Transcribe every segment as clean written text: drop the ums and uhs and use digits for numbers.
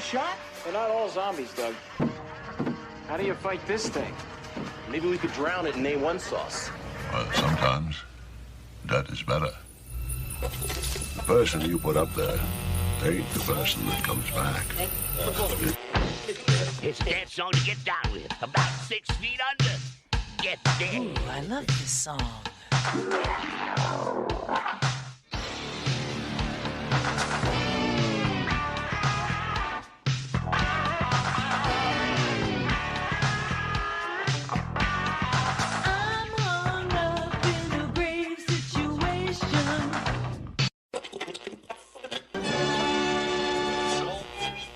shot? They're not all zombies, Doug. How do you fight this thing? Maybe we could drown it in A1 sauce. Well, sometimes that is better. The person you put up there ain't the person that comes back. It's a dance song to get down with. About 6 feet under. Get there. Ooh, I love this song.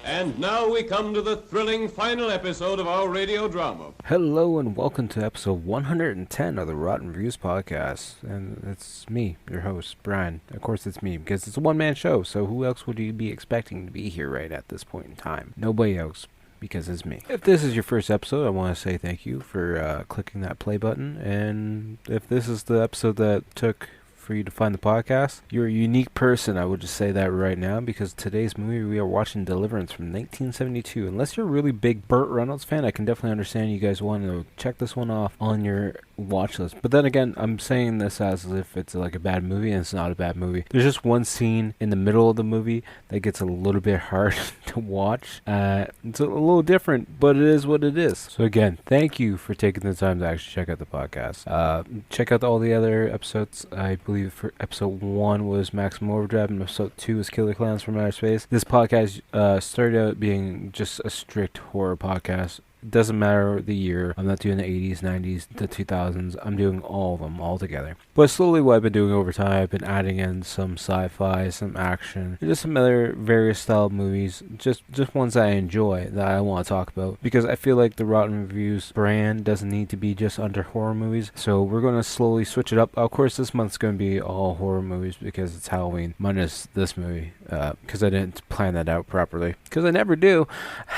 And now we come to the thrilling final episode of our radio drama. Hello and welcome to episode 110 of the Rotten Reviews podcast. And it's me, your host, Brian. Of course it's me, because it's a one-man show, so who else would you be expecting to be here right at this point in time? Nobody else, because it's me. If this is your first episode, I want to say thank you for clicking that play button. And if this is the episode that took for you to find the podcast, you're a unique person. I would just say that right now, because today's movie, we are watching Deliverance from 1972. Unless you're a really big Burt Reynolds fan, I can definitely understand you guys want to check this one off on your watch list. But then again, I'm saying this as if it's like a bad movie, and it's not a bad movie. There's just one scene in the middle of the movie that gets a little bit hard to watch. It's a little different, but it is what it is. So again, thank you for taking the time to actually check out the podcast. Check out all the other episodes. I believe for episode 1 was Maximum Overdrive, and episode 2 was Killer Clowns from Outer Space. This podcast started out being just a strict horror podcast. It doesn't matter the year. I'm not doing the 80s, 90s, the 2000s. I'm doing all of them all together. But slowly what I've been doing over time, I've been adding in some sci-fi, some action, and just some other various style movies. Just ones that I enjoy, that I want to talk about. Because I feel like the Rotten Reviews brand doesn't need to be just under horror movies. So we're going to slowly switch it up. Of course, this month's going to be all horror movies because it's Halloween. Minus this movie. Because I didn't plan that out properly. Because I never do.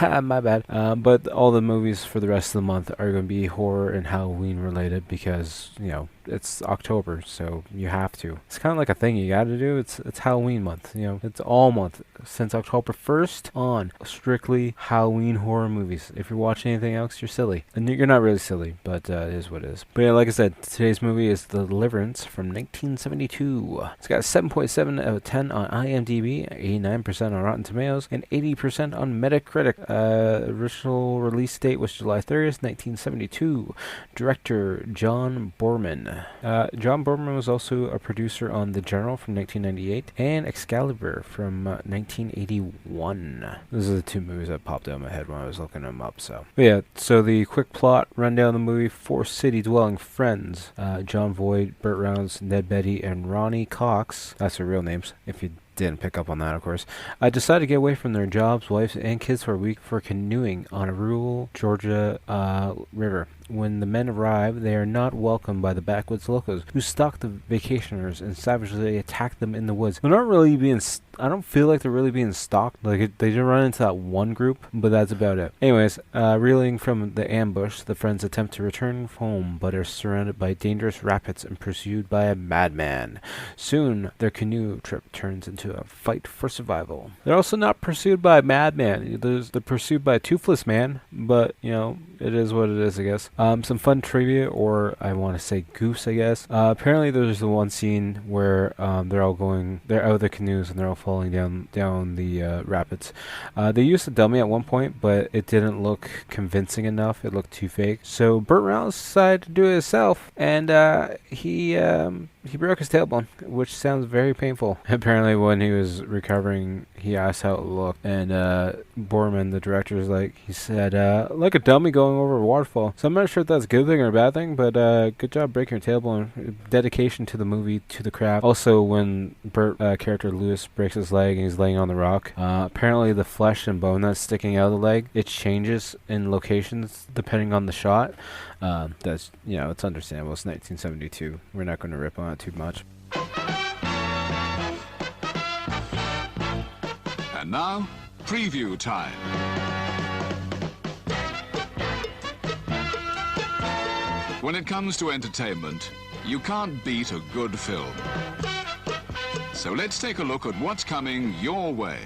My bad. But all the movies for the rest of the month are going to be horror and Halloween related because, you know, it's October, so you have to. It's kind of like a thing you got to do. It's Halloween month, you know. It's all month since October 1st on, strictly Halloween horror movies. If you're watching anything else, you're silly. And you're not really silly, but it is what it is. But yeah, like I said, today's movie is The Deliverance from 1972. It's got a 7.7 out of 10 on IMDb, 89% on Rotten Tomatoes, and 80% on Metacritic. Original release date was July 30th, 1972. Director John Boorman. John Boorman was also a producer on The General from 1998 and Excalibur from 1981. Those are the two movies that popped out of my head when I was looking them up. So the quick plot rundown of the movie: 4 city-dwelling friends, John Voight, Burt Reynolds, Ned Beatty, and Ronnie Cox. That's their real names, if you didn't pick up on that, of course. Decided to get away from their jobs, wives, and kids for a week for canoeing on a rural Georgia river. When the men arrive, they are not welcomed by the backwoods locals, who stalk the vacationers and savagely attack them in the woods. They're not really being I don't feel like they're really being stalked. Like, they just run into that one group, but that's about it. Anyways, reeling from the ambush, the friends attempt to return home, but are surrounded by dangerous rapids and pursued by a madman. Soon, their canoe trip turns into a fight for survival. They're also not pursued by a madman. They're pursued by a toothless man, but, you know, it is what it is, I guess. Some fun trivia, or I want to say goose, I guess. Apparently, there's the one scene where they're out of the canoes and they're all falling down the rapids. They used a dummy at one point, but it didn't look convincing enough. It looked too fake. So Burt Reynolds decided to do it himself, and he broke his tailbone, which sounds very painful. Apparently, when he was recovering, he asked how it looked, and Boorman, the director, he said, like a dummy going over a waterfall. So I'm not sure if that's a good thing or a bad thing, but good job breaking your tailbone. Dedication to the movie, to the craft. Also, when Burt character Lewis breaks his leg and he's laying on the rock, apparently the flesh and bone that's sticking out of the leg, it changes in locations depending on the shot. That's, you know, it's understandable. It's 1972. We're not going to rip on it too much. And now, preview time. When it comes to entertainment, you can't beat a good film. So let's take a look at what's coming your way.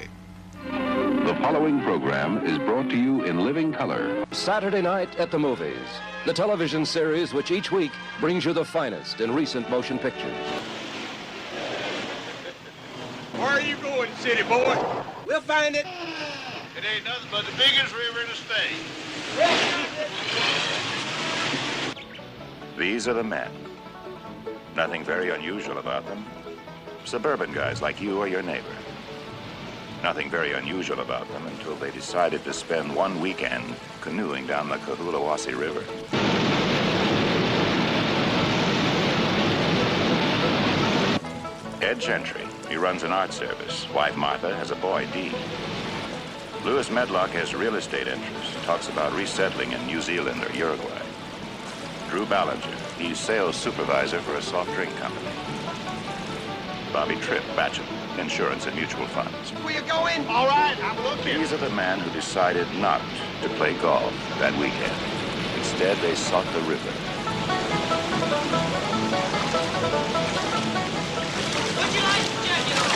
The following program is brought to you in living color. Saturday Night at the Movies, the television series which each week brings you the finest in recent motion pictures. Where are you going, city boy? We'll find it. It ain't nothing but the biggest river in the state. These are the men. Nothing very unusual about them. Suburban guys like you or your neighbor. Nothing very unusual about them until they decided to spend one weekend canoeing down the Cohulawasi River. Ed Gentry, he runs an art service. Wife Martha has a boy, Dean. Louis Medlock has real estate interests, talks about resettling in New Zealand or Uruguay. Drew Ballinger, he's sales supervisor for a soft drink company. Bobby Tripp, bachelor, insurance and mutual funds. Where you going? All right, I'm looking. These are the men who decided not to play golf that weekend. Instead, they sought the river. Would you like to check it out?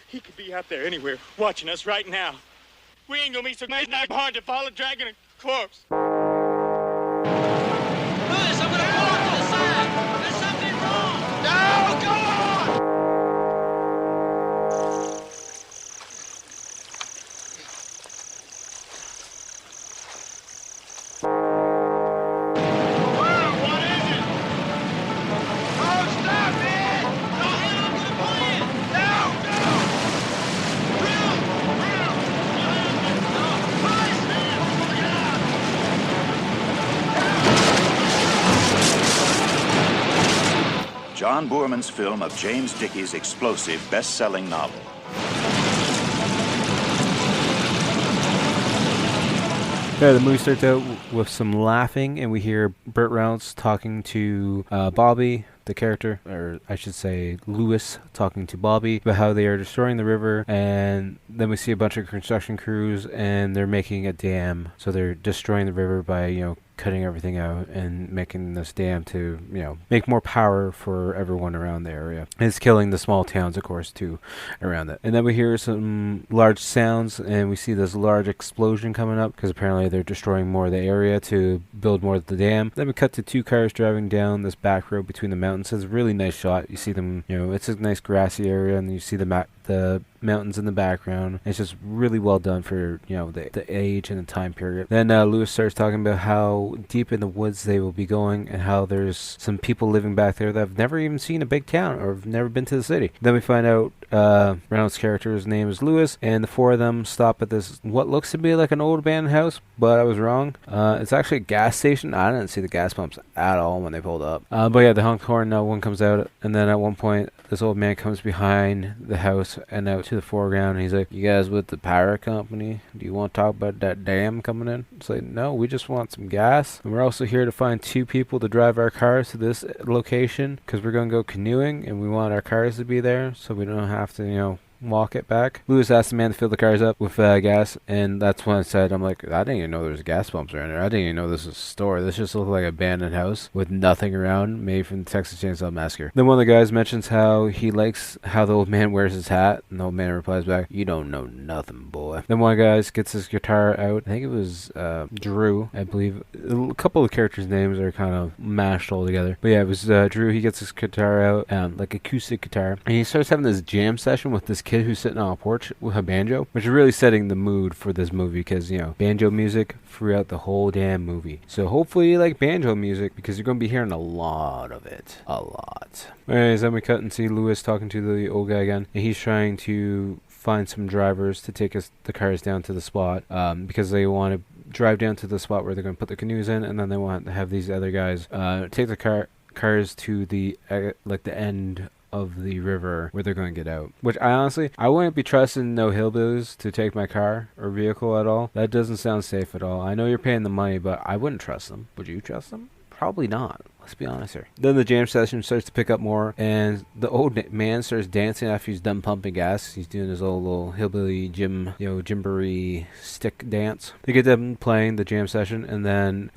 He could be out there anywhere, watching us right now. We ain't gonna be so midnight hard to follow, dragging a corpse. Louis, I'm gonna pull off to the side. There's something wrong. No, go on! What is it? Oh, stop it! Go ahead, I'm gonna pull in. John Boorman's film of James Dickey's explosive best-selling novel. Yeah, the movie starts out with some laughing, and we hear Burt Reynolds talking to Bobby, the character, or I should say Louis, talking to Bobby about how they are destroying the river, and then we see a bunch of construction crews, and they're making a dam, so they're destroying the river by, cutting everything out and making this dam to, make more power for everyone around the area. And it's killing the small towns, of course, too, around it. And then we hear some large sounds, and we see this large explosion coming up, because apparently they're destroying more of the area to build more of the dam. Then we cut to two cars driving down this back road between the mountains. It's a really nice shot. You see them, it's a nice grassy area, and you see the mountains in the background. It's just really well done for the age and the time period. Then Louis starts talking about how deep in the woods they will be going, and how there's some people living back there that have never even seen a big town or have never been to the city. Then we find out Reynolds' character's name is Louis, and the four of them stop at this what looks to be like an old abandoned house, but I was wrong. It's actually a gas station. I didn't see the gas pumps at all when they pulled up. But yeah, the honk horn one comes out, and then at one point this old man comes behind the house and out to the foreground, and he's like, "You guys with the power company? Do you want to talk about that dam coming in?" It's like, "No, we just want some gas, and we're also here to find two people to drive our cars to this location, because we're going to go canoeing, and we want our cars to be there so we don't have to, walk it back." Louis asked the man to fill the cars up with gas, and that's when I said, I'm like, I didn't even know there was gas pumps around here. I didn't even know this was a store. This just looked like an abandoned house with nothing around, made from the Texas Chainsaw Massacre. Then one of the guys mentions how he likes how the old man wears his hat, and the old man replies back, "You don't know nothing, boy." Then one of the guys gets his guitar out. I think it was Drew, I believe. A couple of characters' names are kind of mashed all together. But yeah, it was Drew. He gets his guitar out, like acoustic guitar, and he starts having this jam session with this kid who's sitting on a porch with a banjo, which is really setting the mood for this movie because, you know, banjo music throughout the whole damn movie. So hopefully you like banjo music because you're going to be hearing a lot of it. A lot. Anyways, then we cut and see Lewis talking to the old guy again, and he's trying to find some drivers to take the cars down to the spot because they want to drive down to the spot where they're going to put the canoes in, and then they want to have these other guys take the cars to the the end of the river where they're going to get out. Which I wouldn't be trusting no hillbillies to take my car or vehicle at all. That doesn't sound safe at all. I know you're paying the money, but I wouldn't trust them. Would you trust them? Probably not. Let's be honest here. Then the jam session starts to pick up more, and the old man starts dancing after he's done pumping gas. He's doing his old little hillbilly gymboree stick dance. They get them playing the jam session, and then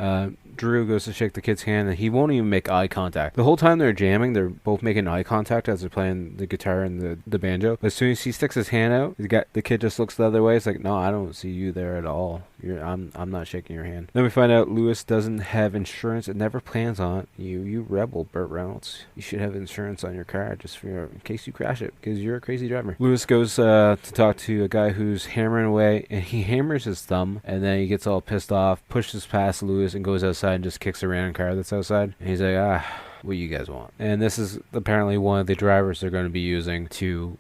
Drew goes to shake the kid's hand, and he won't even make eye contact. The whole time they're jamming, they're both making eye contact as they're playing the guitar and the banjo. But as soon as he sticks his hand out, the kid just looks the other way. It's like, no, I don't see you there at all. I'm not shaking your hand. Then we find out Lewis doesn't have insurance. It never plans on it. You rebel, Burt Reynolds. You should have insurance on your car just in case you crash it, because you're a crazy driver. Lewis goes to talk to a guy who's hammering away, and he hammers his thumb, and then he gets all pissed off, pushes past Lewis, and goes outside and just kicks a random car that's outside. And he's like, what you guys want? And this is apparently one of the drivers they're going to be using to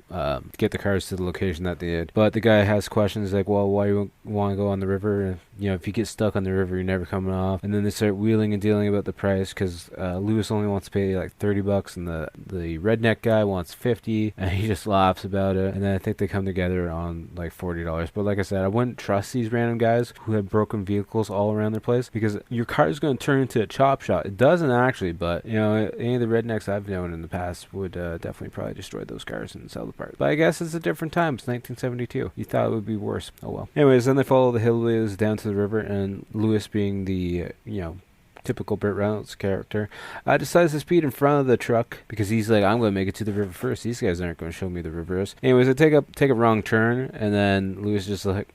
get the cars to the location that they did. But the guy has questions like, well, why do you want to go on the river? And, you know, if you get stuck on the river, you're never coming off. And then they start wheeling and dealing about the price because Lewis only wants to pay like $30, and the redneck guy wants $50, and he just laughs about it. And then I think they come together on like $40. But like I said, I wouldn't trust these random guys who have broken vehicles all around their place, because your car is going to turn into a chop shop. It doesn't actually, but you know, any of the rednecks I've known in the past would definitely probably destroy those cars and sell the parts. But I guess it's a different time. It's 1972. You thought it would be worse. Oh well. Anyways, then they follow the hillbillies down to the river, and Lewis, being the typical Burt Reynolds character, decides to speed in front of the truck because he's like, I'm going to make it to the river first. These guys aren't going to show me the river is. Anyways, they take a wrong turn, and then Lewis just like,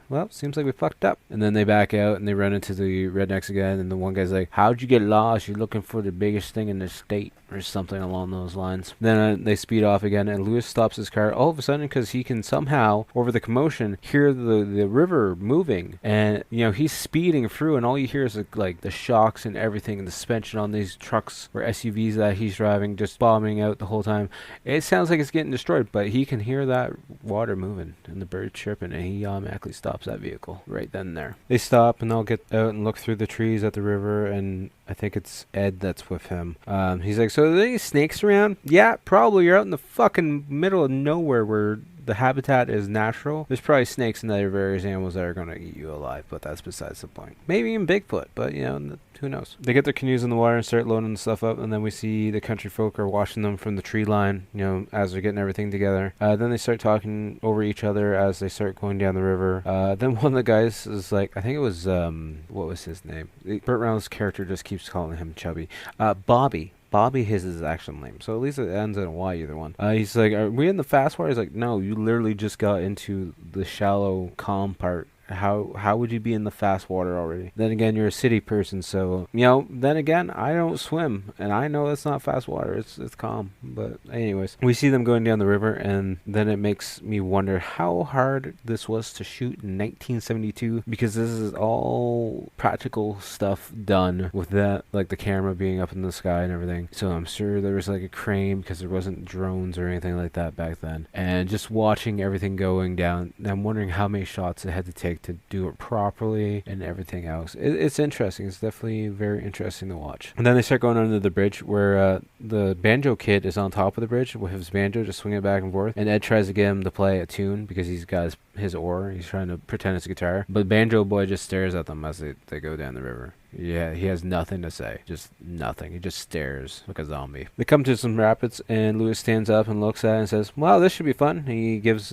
well, seems like we fucked up. And then they back out and they run into the rednecks again. And the one guy's like, how'd you get lost? You're looking for the biggest thing in the state, or something along those lines. Then they speed off again, and Lewis stops his car all of a sudden because he can somehow, over the commotion, hear the river moving. And, you know, he's speeding through, and all you hear is like the shocks and everything, and the suspension on these trucks or SUVs that he's driving just bombing out the whole time. It sounds like it's getting destroyed, but he can hear that water moving and the birds chirping, and he automatically stops that vehicle right then and there. They stop, and they'll get out and look through the trees at the river, and I think it's Ed that's with him. He's like, so are there any snakes around? Yeah, probably. You're out in the fucking middle of nowhere where the habitat is natural. There's probably snakes and other various animals that are going to eat you alive, but that's besides the point. Maybe even Bigfoot, but, you know, who knows? They get their canoes in the water and start loading the stuff up, and then we see the country folk are washing them from the tree line, you know, as they're getting everything together. Then they start talking over each other as they start going down the river. Then one of the guys is like, I think it was, what was his name? Burt Reynolds' character just keeps calling him Chubby. Bobby. Bobby is his actual name, so at least it ends in a Y, either one. He's like, are we in the fast water? He's like, no, you literally just got into the shallow, calm part. How would you be in the fast water already? Then again, you're a city person, so, you know, then again, I don't swim, and I know it's not fast water, it's calm. But anyways, we see them going down the river, and then it makes me wonder how hard this was to shoot in 1972, because this is all practical stuff done with that, like the camera being up in the sky and everything. So I'm sure there was like a crane, because there wasn't drones or anything like that back then. And just watching everything going down, I'm wondering how many shots it had to take to do it properly and everything else. It's interesting. It's definitely very interesting to watch. And then they start going under the bridge, where the banjo kid is on top of the bridge with his banjo just swinging back and forth, and Ed tries to get him to play a tune because he's got his oar. He's trying to pretend it's a guitar, but banjo boy just stares at them as they go down the river. Yeah, he has nothing to say. Just nothing. He just stares like a zombie. They come to some rapids, and Lewis stands up and looks at it and says, wow, this should be fun. He gives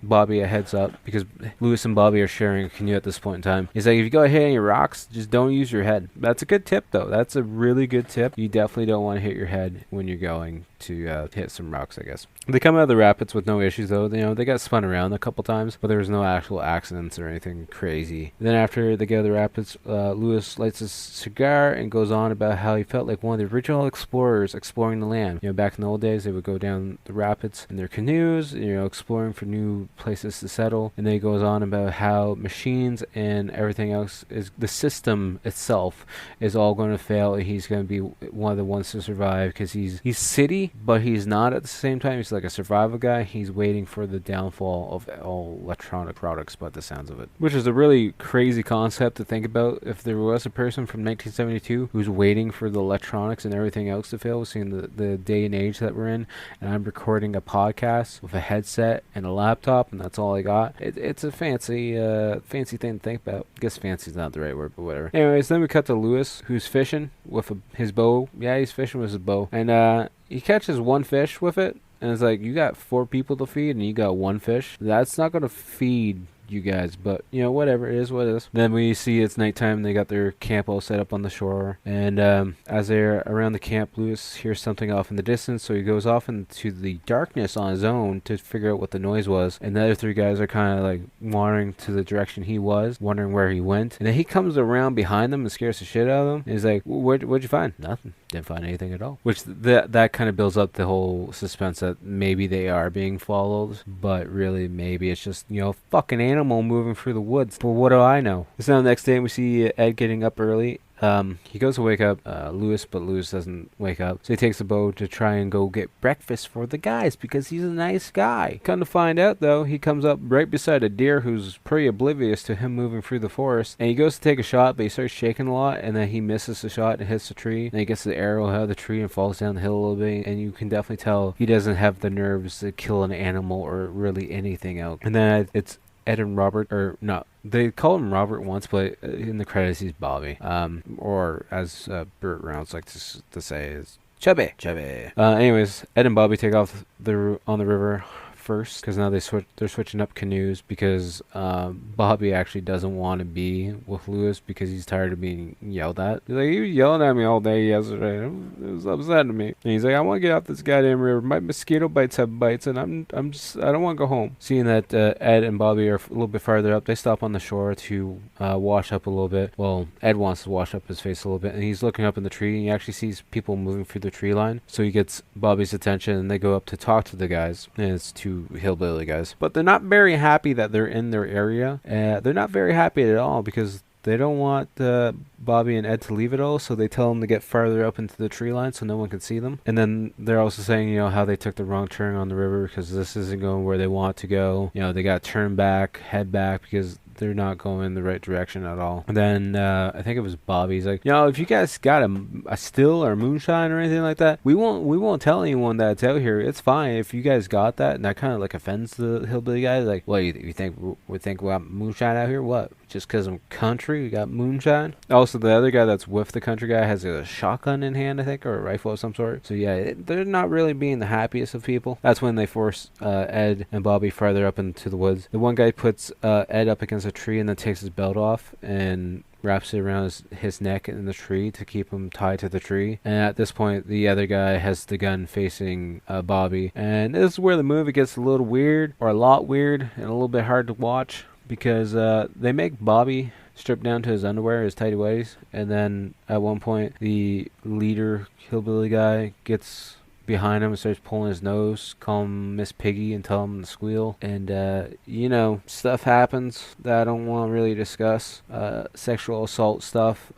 Bobby a heads up, because Lewis and Bobby are sharing a canoe at this point in time. He's like, if you go hit any rocks, just don't use your head. That's a good tip, though. That's a really good tip. You definitely don't want to hit your head when you're going to hit some rocks, I guess. They come out of the rapids with no issues, though. You know, they got spun around a couple times, but there was no actual accidents or anything crazy. Then after they get out of the rapids, Lewis lights his cigar and goes on about how he felt like one of the original explorers exploring the land. You know, back in the old days, they would go down the rapids in their canoes, you know, exploring for new places to settle. And then he goes on about how machines and everything else, is the system itself is all going to fail. He's going to be one of the ones to survive, because he's city, but he's not at the same time. He's like a survival guy. He's waiting for the downfall of all electronic products, by the sounds of it. Which is a really crazy concept to think about. If there was a person from 1972 who's waiting for the electronics and everything else to fail, seeing the day and age that we're in, and I'm recording a podcast with a headset and a laptop, and that's all I got. It's a fancy thing to think about. I guess fancy is not the right word, but whatever. Anyways, then we cut to Lewis, who's fishing with his bow. Yeah, he's fishing with his bow. And he catches one fish with it, and it's like, you got 4 people to feed, and you got one fish. That's not going to feed you guys, but you know, whatever, it is what it is. Then we see it's nighttime. They got their camp all set up on the shore, and as they're around the camp, Lewis hears something off in the distance, so he goes off into the darkness on his own to figure out what the noise was. And the other 3 guys are kind of like wandering to the direction he was, wondering where he went. And then he comes around behind them and scares the shit out of them. And he's like, what'd you find? Nothing. Didn't find anything at all. Which that kind of builds up the whole suspense that maybe they are being followed, but really maybe it's just, you know, fucking animal moving through the woods. But what do I know? So the next day we see Ed getting up early. He goes to wake up Lewis, but Lewis doesn't wake up. So he takes the boat to try and go get breakfast for the guys, because he's a nice guy. Come to find out, though, he comes up right beside a deer who's pretty oblivious to him moving through the forest. And he goes to take a shot, but he starts shaking a lot, and then he misses the shot and hits the tree. And he gets the arrow out of the tree and falls down the hill a little bit. And you can definitely tell he doesn't have the nerves to kill an animal or really anything else. And then it's Ed and Robert, or not, they call him Robert once, but in the credits he's Bobby, or as Burt Rounds likes to say, is Chubby. Anyways, Ed and Bobby take off on the river first, because now they're switching up canoes, because Bobby actually doesn't want to be with Lewis because he's tired of being yelled at. He's like, he was yelling at me all day yesterday. It was upsetting me. And he's like, I want to get off this goddamn river. My mosquito bites have bites, and I don't want to go home. Seeing that Ed and Bobby are a little bit farther up, they stop on the shore to wash up a little bit. Well, Ed wants to wash up his face a little bit, and he's looking up in the tree, and he actually sees people moving through the tree line. So he gets Bobby's attention, and they go up to talk to the guys, and it's 2 hillbilly guys. But they're not very happy that they're in their area. They're not very happy at all, because they don't want Bobby and Ed to leave it all, so they tell them to get farther up into the tree line so no one can see them. And then they're also saying, you know, how they took the wrong turn on the river because this isn't going where they want to go. You know, they got to turn back, head back, because they're not going in the right direction at all. And then I think it was Bobby's like, you know, if you guys got a still or moonshine or anything like that, we won't tell anyone that it's out here. It's fine if you guys got that. And that kind of like offends the hillbilly guys. Like, what, you think we got moonshine out here? What? Just because I'm country, we got moonshine? Also, the other guy that's with the country guy has a shotgun in hand, I think, or a rifle of some sort. So yeah, they're not really being the happiest of people. That's when they force Ed and Bobby farther up into the woods. The one guy puts Ed up against a tree and then takes his belt off and wraps it around his neck in the tree to keep him tied to the tree. And at this point, the other guy has the gun facing Bobby. And this is where the movie gets a little weird, or a lot weird, and a little bit hard to watch, because they make Bobby strip down to his underwear, his tighty whities, and then at one point the leader hillbilly guy gets behind him and starts pulling his nose, call him Miss Piggy and tell him to squeal. And you know, stuff happens that I don't want to really discuss. Sexual assault stuff,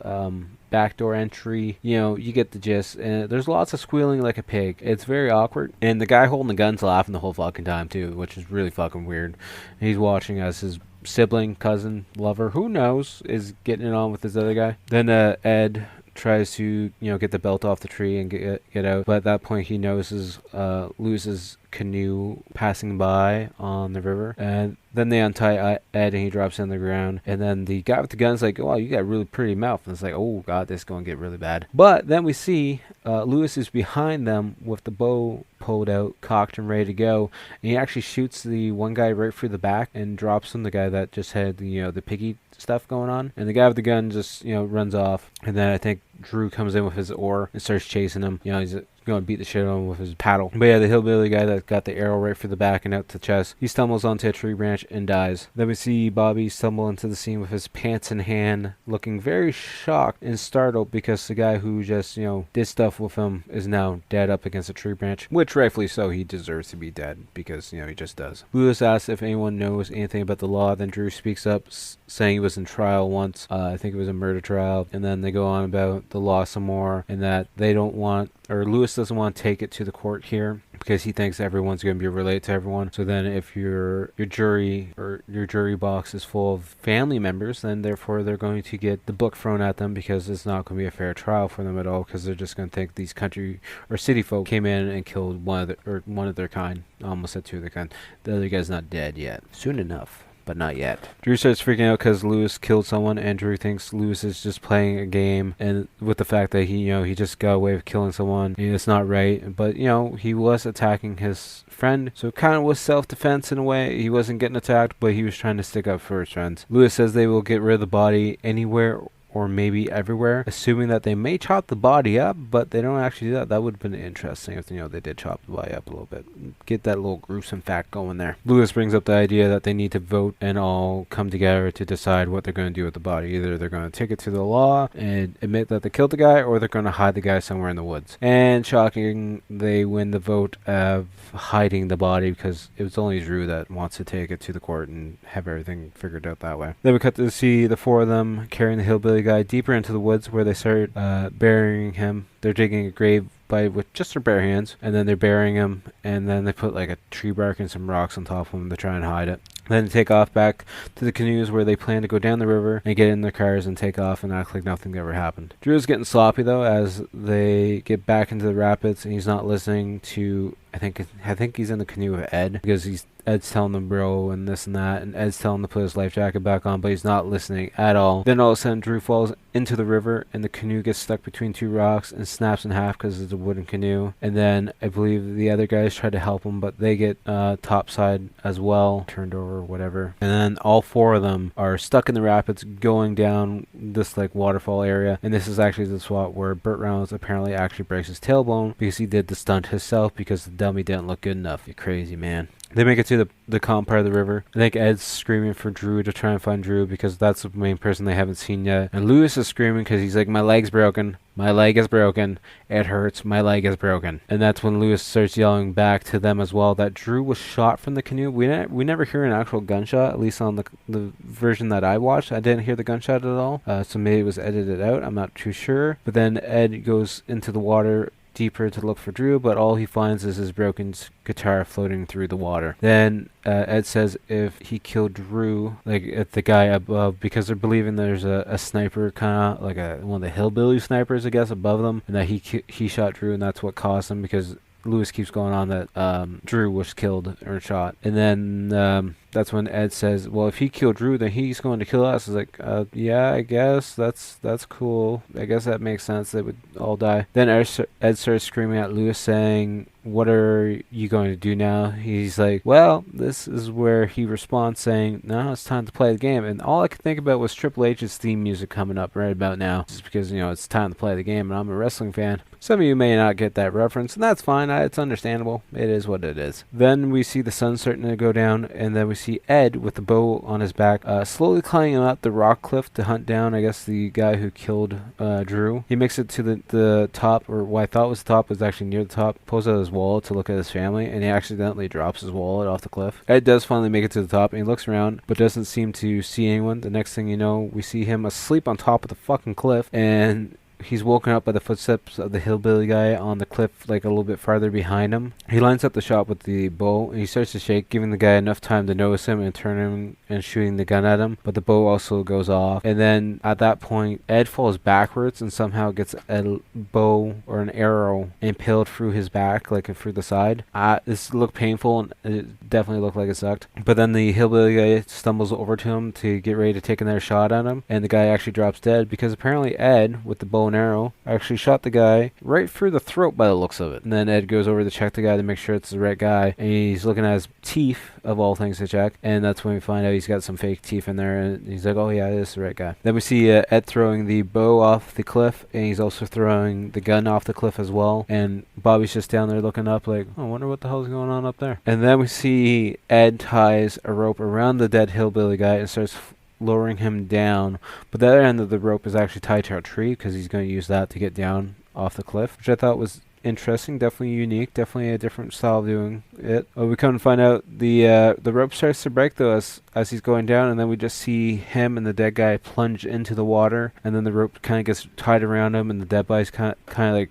backdoor entry, you know, you get the gist. And there's lots of squealing like a pig. It's very awkward. And the guy holding the gun's laughing the whole fucking time too, which is really fucking weird. He's watching as his sibling, cousin, lover, who knows, is getting it on with this other guy. Then Ed tries to, you know, get the belt off the tree and get out, but at that point he notices Lewis's canoe passing by on the river, and then they untie Ed and he drops on the ground. And then the guy with the gun's like, "Oh, you got a really pretty mouth," and it's like, oh god, this is going to get really bad. But then we see Lewis is behind them with the bow pulled out, cocked and ready to go. And he actually shoots the one guy right through the back and drops him, the guy that just had the piggy stuff going on. And the guy with the gun just, runs off. And then I think Drew comes in with his oar and starts chasing him. He's going to beat the shit out of him with his paddle. But yeah, the hillbilly guy that got the arrow right through the back and out the chest, he stumbles onto a tree branch and dies. Then we see Bobby stumble into the scene with his pants in hand, looking very shocked and startled because the guy who just, did stuff with him is now dead up against a tree branch, which rightfully so, he deserves to be dead because, he just does. Lewis asks if anyone knows anything about the law. Then Drew speaks up, saying he was in trial once. I think it was a murder trial. And then they go on about the law some more and that they don't want, or Lewis doesn't want to take it to the court here because he thinks everyone's going to be related to everyone. So then if your jury or your jury box is full of family members, then therefore they're going to get the book thrown at them because it's not going to be a fair trial for them at all, because they're just going to think these country or city folk came in and killed one of their kind. I almost said two of their kind. The other guy's not dead yet. Soon enough. But not yet. Drew starts freaking out because Lewis killed someone, and Drew thinks Lewis is just playing a game, and with the fact that he just got away with killing someone, and it's not right. But he was attacking his friend, so it kind of was self-defense in a way. He wasn't getting attacked, but he was trying to stick up for his friends. Lewis says they will get rid of the body anywhere or maybe everywhere, assuming that they may chop the body up, but they don't actually do that. That would have been interesting if they did chop the body up a little bit. Get that little gruesome fact going there. Lewis brings up the idea that they need to vote and all come together to decide what they're going to do with the body. Either they're going to take it to the law and admit that they killed the guy, or they're going to hide the guy somewhere in the woods. And shocking, they win the vote of hiding the body because it was only Drew that wants to take it to the court and have everything figured out that way. Then we cut to see the four of them carrying the hillbilly guy deeper into the woods, where they start burying him. They're digging a grave with just their bare hands, and then they're burying him, and then they put like a tree bark and some rocks on top of him to try and hide it. Then they take off back to the canoes where they plan to go down the river and get in their cars and take off and act like nothing ever happened. Drew's getting sloppy though as they get back into the rapids, and he's not listening to, I think he's in the canoe with Ed, because Ed's telling them bro and this and that, and Ed's telling him to put his life jacket back on, but he's not listening at all. Then all of a sudden Drew falls into the river, and the canoe gets stuck between two rocks and snaps in half because it's a wooden canoe. And then I believe the other guys try to help him, but they get topside as well, turned over or whatever. And then all four of them are stuck in the rapids going down this like waterfall area. And this is actually the spot where Burt Reynolds apparently actually breaks his tailbone because he did the stunt himself because the dummy didn't look good enough. You crazy man. They make it to the calm part of the river. I think Ed's screaming for Drew to try and find Drew because that's the main person they haven't seen yet. And Lewis is screaming because he's like, my leg's broken. My leg is broken. It hurts. My leg is broken. And that's when Lewis starts yelling back to them as well that Drew was shot from the canoe. We never hear an actual gunshot, at least on the version that I watched. I didn't hear the gunshot at all. So maybe it was edited out. I'm not too sure. But then Ed goes into the water deeper to look for Drew, but all he finds is his broken guitar floating through the water. Then Ed says if he killed Drew, like if the guy above, because they're believing there's a sniper, kind of like one of the hillbilly snipers, I guess, above them, and that he shot Drew, and that's what caused him, because Lewis keeps going on that Drew was killed or shot. And then that's when Ed says, well, if he killed Drew, then he's going to kill us. It's like, yeah, I guess that's cool. I guess that makes sense. They would all die. Then Ed starts screaming at Lewis saying, what are you going to do now? He's like, well, this is where he responds saying, no, it's time to play the game. And all I could think about was Triple H's theme music coming up right about now, just because, it's time to play the game, and I'm a wrestling fan. Some of you may not get that reference, and that's fine. It's understandable. It is what it is. Then we see the sun starting to go down, and then we see Ed with the bow on his back, slowly climbing up the rock cliff to hunt down, I guess, the guy who killed Drew. He makes it to the top, or what I thought was the top was actually near the top, pulls out his wallet to look at his family, and he accidentally drops his wallet off the cliff. Ed does finally make it to the top, and he looks around, but doesn't seem to see anyone. The next thing you know, we see him asleep on top of the fucking cliff, and he's woken up by the footsteps of the hillbilly guy on the cliff, like a little bit farther behind him. He lines up the shot with the bow, and he starts to shake, giving the guy enough time to notice him and turn him and shooting the gun at him. But the bow also goes off. And then at that point, Ed falls backwards and somehow gets a bow or an arrow impaled through his back, like through the side. This looked painful, and it definitely looked like it sucked. But then the hillbilly guy stumbles over to him to get ready to take another shot at him, and the guy actually drops dead because apparently Ed, with the bow and arrow, actually shot the guy right through the throat by the looks of it. And then Ed goes over to check the guy to make sure it's the right guy, and he's looking at his teeth, of all things, to check, and that's when we find out he's got some fake teeth in there, and he's like, oh yeah, it is the right guy. Then we see Ed throwing the bow off the cliff, and he's also throwing the gun off the cliff as well, and Bobby's just down there looking up like, oh, I wonder what the hell's going on up there. And then we see Ed ties a rope around the dead hillbilly guy and starts lowering him down, but the other end of the rope is actually tied to a tree because he's going to use that to get down off the cliff, which I thought was interesting, definitely unique, definitely a different style of doing it. We come to find out the rope starts to break though as he's going down, and then we just see him and the dead guy plunge into the water, and then the rope kind of gets tied around him, and the dead guy's kind of like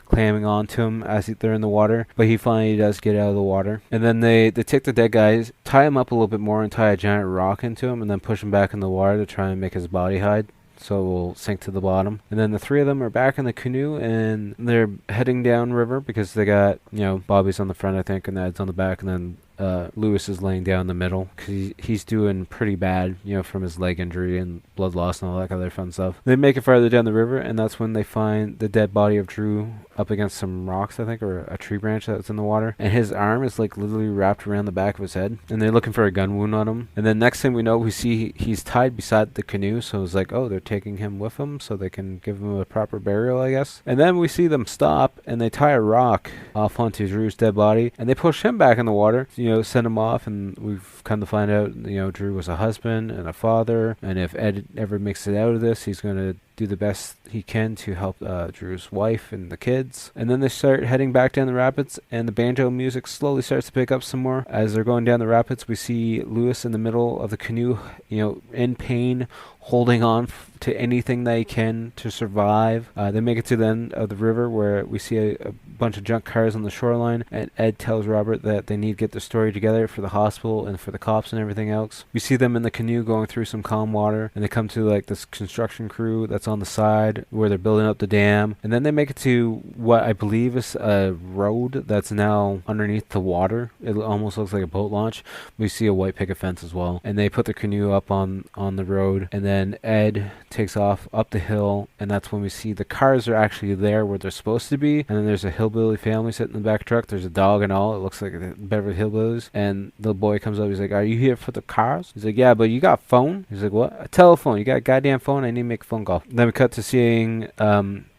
clamming onto him as they're in the water, but he finally does get out of the water. And then they take the dead guys, tie him up a little bit more, and tie a giant rock into him, and then push him back in the water to try and make his body hide, so it will sink to the bottom. And then the three of them are back in the canoe, and they're heading down river because they got, Bobby's on the front, I think, and Ed's on the back, and then Lewis is laying down in the middle because he's doing pretty bad, from his leg injury and blood loss and all that other fun stuff. They make it farther down the river, and that's when they find the dead body of Drew up against some rocks, I think, or a tree branch that's in the water, and his arm is like literally wrapped around the back of his head, and they're looking for a gun wound on him. And then next thing we know, we see he's tied beside the canoe, so it's like, oh, they're taking him with them so they can give him a proper burial, I guess. And then we see them stop, and they tie a rock off onto Drew's dead body, and they push him back in the water, send him off, and we've come to find out, Drew was a husband and a father, and if Ed ever makes it out of this, he's going to do the best he can to help Drew's wife and the kids. And then they start heading back down the rapids, and the banjo music slowly starts to pick up some more. As they're going down the rapids, we see Lewis in the middle of the canoe, in pain, holding on to anything they can to survive. They make it to the end of the river where we see a bunch of junk cars on the shoreline, and Ed tells Robert that they need to get their story together for the hospital and for the cops and everything else. We see them in the canoe going through some calm water, and they come to like this construction crew that's on the side where they're building up the dam, and then they make it to what I believe is a road that's now underneath the water. It almost looks like a boat launch. We see a white picket fence as well, and they put the canoe up on the road, and then Ed takes off up the hill, and that's when we see the cars are actually there where they're supposed to be, and then there's a hillbilly family sitting in the back truck. There's a dog and all. It looks like the Beverly Hillbillies, and the boy comes up. He's like, are you here for the cars? He's like, yeah, but you got phone? He's like, what? A telephone. You got a goddamn phone? I need to make a phone call. Then we cut to seeing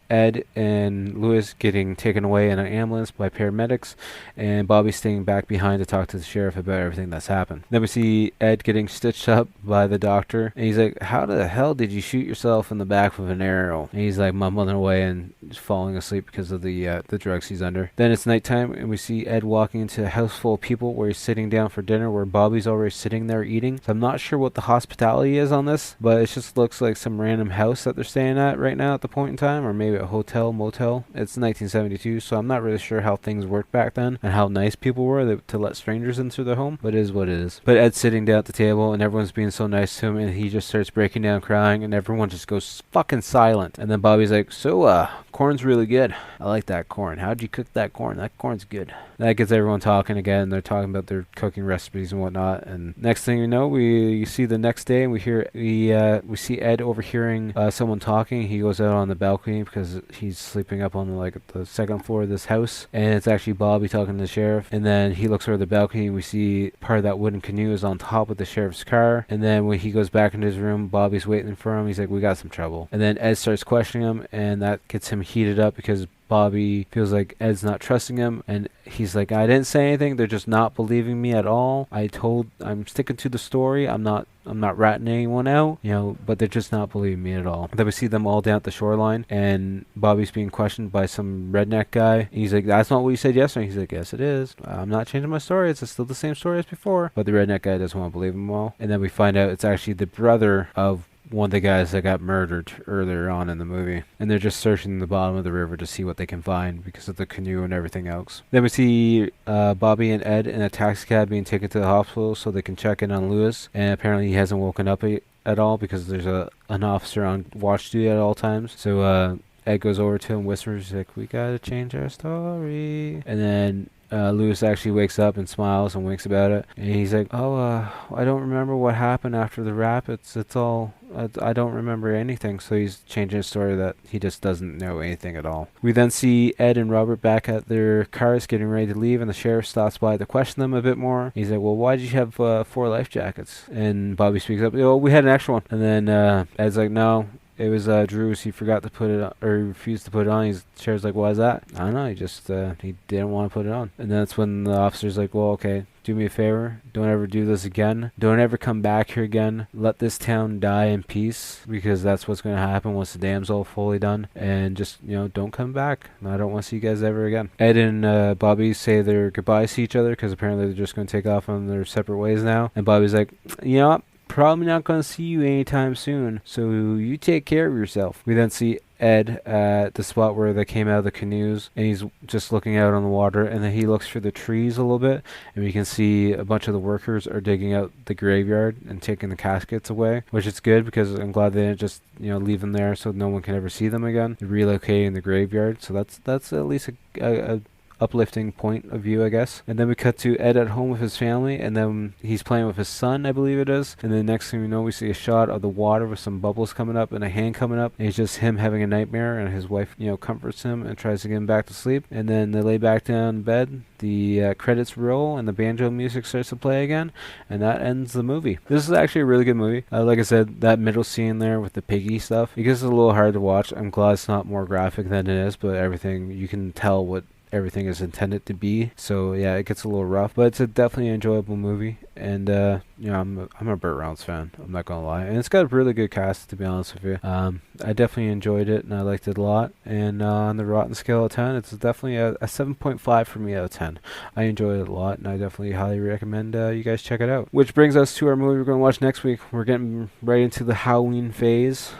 Ed and Lewis getting taken away in an ambulance by paramedics, and Bobby staying back behind to talk to the sheriff about everything that's happened. Then we see Ed getting stitched up by the doctor, and he's like, how the hell did you shoot yourself in the back with an arrow? And he's like mumbling away and just falling asleep because of the drugs he's under. Then it's nighttime, and we see Ed walking into a house full of people where he's sitting down for dinner, where Bobby's already sitting there eating. So I'm not sure what the hospitality is on this, but it just looks like some random house that they're staying at right now at the point in time, or maybe a hotel, motel. It's 1972, so I'm not really sure how things worked back then and how nice people were to let strangers into their home, but it is what it is. But Ed's sitting down at the table, and everyone's being so nice to him, and he just starts breaking down crying, and everyone just goes fucking silent. And then Bobby's like, so, corn's really good. I like that corn. How'd you cook that corn? That corn's good. That gets everyone talking again. They're talking about their cooking recipes and whatnot, and next thing you know, we see the next day, and we see Ed overhearing someone talking. He goes out on the balcony because he's sleeping up on the second floor of this house, and it's actually Bobby talking to the sheriff. And then he looks over the balcony, and we see part of that wooden canoe is on top of the sheriff's car. And then when he goes back into his room, Bobby's waiting for him. He's like, we got some trouble. And then Ed starts questioning him, and that gets him heated up because Bobby feels like Ed's not trusting him, and he's like, I didn't say anything. They're just not believing me at all. I'm sticking to the story. I'm not ratting anyone out, but they're just not believing me at all. Then we see them all down at the shoreline, and Bobby's being questioned by some redneck guy. And he's like, that's not what you said yesterday. He's like, yes, it is. I'm not changing my story. It's still the same story as before. But the redneck guy doesn't want to believe him all. And then we find out it's actually the brother of one of the guys that got murdered earlier on in the movie, and they're just searching the bottom of the river to see what they can find because of the canoe and everything else. Then we see Bobby and Ed in a taxi cab being taken to the hospital so they can check in on Lewis, and apparently he hasn't woken up at all because there's an officer on watch duty at all times. So Ed goes over to him, whispers, like, we gotta change our story. And then Lewis actually wakes up and smiles and winks about it. And he's like, oh, I don't remember what happened after the rap. It's all, I don't remember anything. So he's changing his story that he just doesn't know anything at all. We then see Ed and Robert back at their cars getting ready to leave, and the sheriff stops by to question them a bit more. He's like, well, why did you have 4 life jackets? And Bobby speaks up, oh, we had an extra one. And then Ed's like, no. It was Drew's. He forgot to put it on, or refused to put it on. Sheriff's like, why is that? I don't know. He just he didn't want to put it on. And that's when the officer's like, well, okay, do me a favor. Don't ever do this again. Don't ever come back here again. Let this town die in peace, because that's what's going to happen once the dam's all fully done. And just, don't come back. I don't want to see you guys ever again. Ed and Bobby say their goodbyes to each other, because apparently they're just going to take off on their separate ways now. And Bobby's like, you know what? Probably not going to see you anytime soon, so you take care of yourself. We then see Ed at the spot where they came out of the canoes, and he's just looking out on the water, and then he looks through the trees a little bit, and we can see a bunch of the workers are digging out the graveyard and taking the caskets away, which is good, because I'm glad they didn't just leave them there so no one can ever see them again. They're relocating the graveyard, so that's at least a uplifting point of view, I guess. And then we cut to Ed at home with his family, and then he's playing with his son, I believe it is. And then next thing we know, we see a shot of the water with some bubbles coming up and a hand coming up, and it's just him having a nightmare, and his wife comforts him and tries to get him back to sleep. And then they lay back down in bed, the credits roll, and the banjo music starts to play again, and that ends the movie. This is actually a really good movie. Like I said, that middle scene there with the piggy stuff, it gets a little hard to watch. I'm glad it's not more graphic than it is, but everything, you can tell what everything is intended to be. So yeah, it gets a little rough, but it's a definitely enjoyable movie. And I'm a Burt Reynolds fan, I'm not gonna lie, and it's got a really good cast, to be honest with you. I definitely enjoyed it, and I liked it a lot. And on the Rotten scale of 10, it's definitely a 7.5 for me out of 10. I enjoyed it a lot, and I definitely highly recommend you guys check it out. Which brings us to our movie we're going to watch next week. We're getting right into the Halloween phase,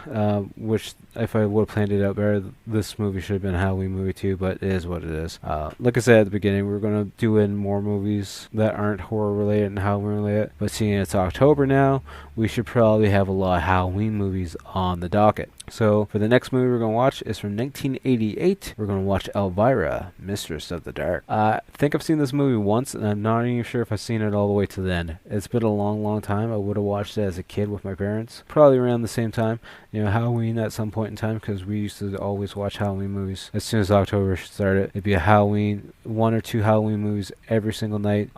which, if I would have planned it out better, this movie should have been a Halloween movie too, but it is what it is. Like I said at the beginning, we're going to do in more movies that aren't horror related and Halloween related, but seeing it's October now, we should probably have a lot of Halloween movies on the docket. So for the next movie we're going to watch is from 1988. We're going to watch Elvira, Mistress of the Dark. I think I've seen this movie once, and I'm not even sure if I've seen it all the way to the end. It's been a long time. I would have watched it as a kid with my parents, probably around the same time, Halloween at some point in time, because we used to always watch Halloween movies. As soon as October started, it'd be a Halloween, 1 or 2 Halloween movies every single night.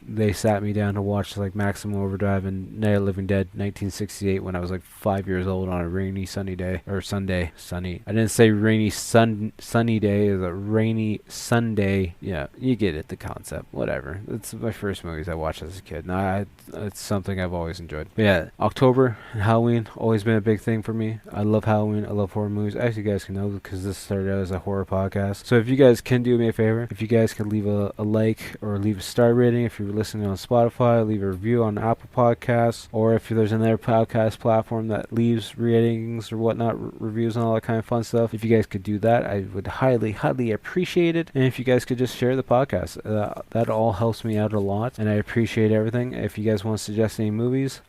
They sat me down to watch like Maximum Overdrive and Night of the Living Dead 1968 when I was like 5 years old on a rainy sunny day, or Sunday, sunny. I didn't say rainy sunny day, it was a rainy Sunday. Yeah, you get it, the concept, whatever. It's my first movies I watched as a kid. It's something I've always enjoyed. But yeah, October and Halloween, always been a big thing for me. I love Halloween, I love horror movies. As you guys can know, because this started out as a horror podcast. So if you guys can do me a favor, if you guys could leave a like or leave a star rating, if you're listening on Spotify, leave a review on Apple Podcasts, or if there's another podcast platform that leaves ratings or whatnot, reviews and all that kind of fun stuff, if you guys could do that, I would highly appreciate it. And if you guys could just share the podcast, that all helps me out a lot, and I appreciate everything. If you guys want to suggest any movies,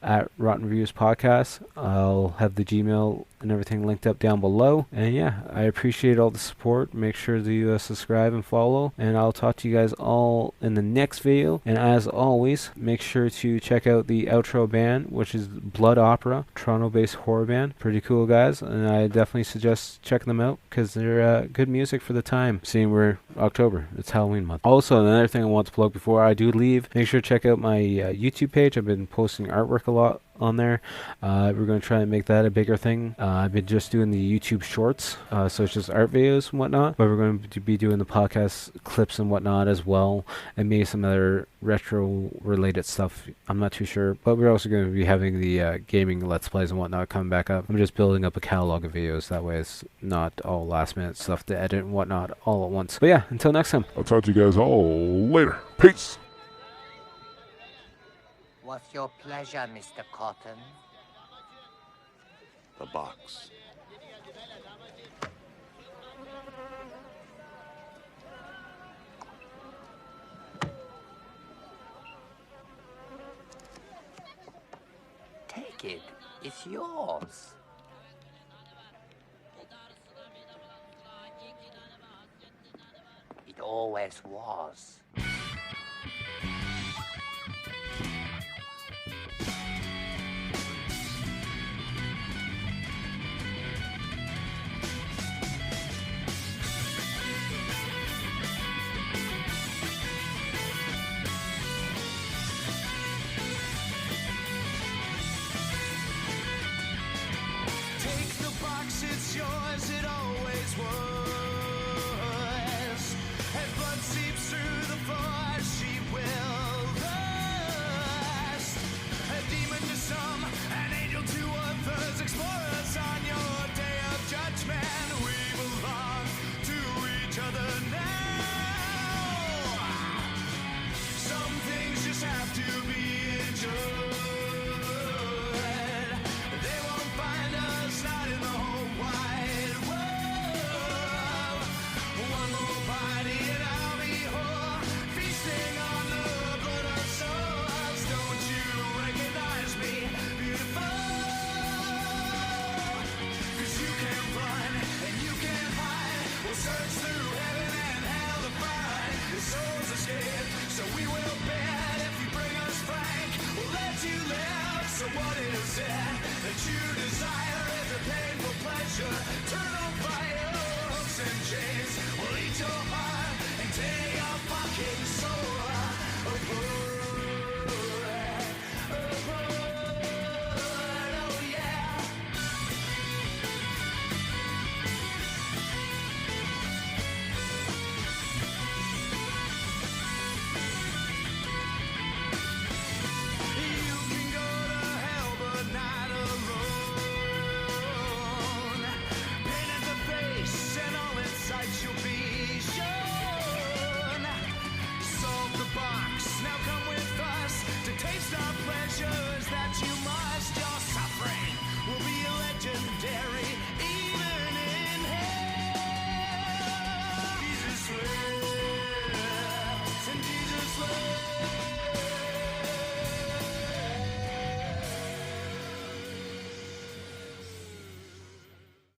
at Rotten Reviews Podcast, I'll have the Gmail and everything linked up down below. And yeah, I appreciate all the support. Make sure to subscribe and follow, and I'll talk to you guys all in the next video. And as always, make sure to check out the outro band, which is Blood Opera, Toronto-based horror band. Pretty cool guys, and I definitely suggest checking them out, because they're good music for the time, seeing we're October, it's Halloween month. Also, another thing I want to plug before I do leave, make sure to check out my YouTube page. I've been posting artwork a lot on there. We're going to try and make that a bigger thing. I've been just doing the YouTube shorts, so it's just art videos and whatnot, but we're going to be doing the podcast clips and whatnot as well, and maybe some other retro related stuff. I'm not too sure, but we're also going to be having the gaming let's plays and whatnot coming back up. I'm just building up a catalog of videos, that way it's not all last minute stuff to edit and whatnot all at once. But yeah, until next time, I'll talk to you guys all later. Peace. What's your pleasure, Mr. Cotton? The box. Take it. It's yours. It always was. It's yours, it always was. And blood seeps through the floor, she will rust. A demon to some, an angel to others. Explore us on your day of judgment. We belong to each other now. Some things just have to be enjoyed. They won't find us, not in the whole wide world. One more body and I'll be whole, feasting on the blood of souls. Don't you recognize me, beautiful? 'Cause you can run and you can hide. We'll search through heaven and hell to find your soul's escape. So we will bend if you bring us frank. We'll let you live. So what is it that you desire? Is it painful pleasure? Turn